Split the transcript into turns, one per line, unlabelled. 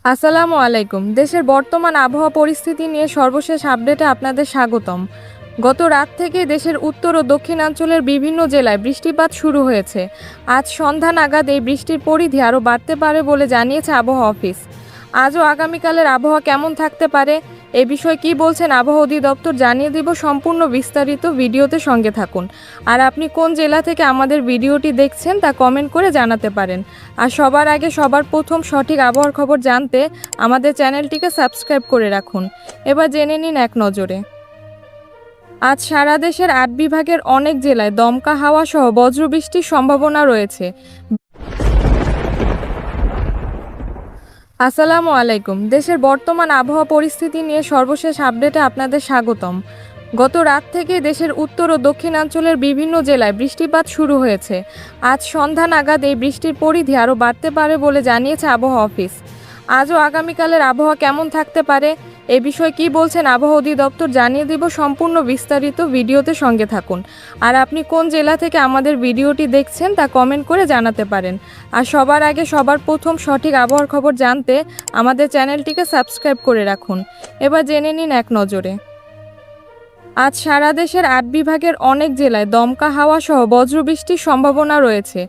আসসালামু আলাইকুম। দেশের বর্তমান আবহাওয়া পরিস্থিতি নিয়ে সর্বশেষ আপডেটে আপনাদের স্বাগতম। গত রাত থেকে দেশের উত্তর ও দক্ষিণাঞ্চলের বিভিন্ন জেলায় বৃষ্টিপাত শুরু হয়েছে। আজ সন্ধ্যা নাগাদ এই বৃষ্টির পরিধি আরও বাড়তে পারে বলে জানিয়েছে আবহাওয়া অফিস। আজ ও আগামীকালের আবহাওয়া কেমন থাকতে পারে এ বিষয়ে কী বলছেন আবহাওয়া অধিদপ্তর জানিয়ে দিব সম্পূর্ণ বিস্তারিত ভিডিওতে সঙ্গে থাকুন। আর আপনি কোন জেলা থেকে আমাদের ভিডিওটি দেখছেন তা কমেন্ট করে জানাতে পারেন। আর সবার আগে সবার প্রথম সঠিক আবহাওয়ার খবর জানতে আমাদের চ্যানেলটিকে সাবস্ক্রাইব করে রাখুন। এবার জেনে নিন এক নজরে। আজ সারা দেশের ৮ বিভাগের অনেক জেলায় দমকা হাওয়া সহ বজ্রবৃষ্টির সম্ভাবনা রয়েছে। আসসালামু আলাইকুম। দেশের বর্তমান আবহাওয়া পরিস্থিতি নিয়ে সর্বশেষ আপডেটে আপনাদের স্বাগতম। গত রাত থেকে দেশের উত্তর ও দক্ষিণাঞ্চলের বিভিন্ন জেলায় বৃষ্টিপাত শুরু হয়েছে। আজ সন্ধ্যা নাগাদ এই বৃষ্টির পরিধি আরও বাড়তে পারে বলে জানিয়েছে আবহাওয়া অফিস। আজ ও আগামীকালের আবহাওয়া কেমন থাকতে পারে এ বিষয়ে কী বলছেন আবহাওয়া অধিদপ্তর জানিয়ে দিব সম্পূর্ণ বিস্তারিত ভিডিওতে সঙ্গে থাকুন। আর আপনি কোন জেলা থেকে আমাদের ভিডিওটি দেখছেন তা কমেন্ট করে জানাতে পারেন। আর সবার আগে সবার প্রথম সঠিক আবহাওয়ার খবর জানতে আমাদের চ্যানেলটিকে সাবস্ক্রাইব করে রাখুন। এবার জেনে নিন এক নজরে। আজ সারা দেশের ৮ বিভাগের অনেক জেলায় দমকা হাওয়া সহ বজ্রবৃষ্টির সম্ভাবনা রয়েছে।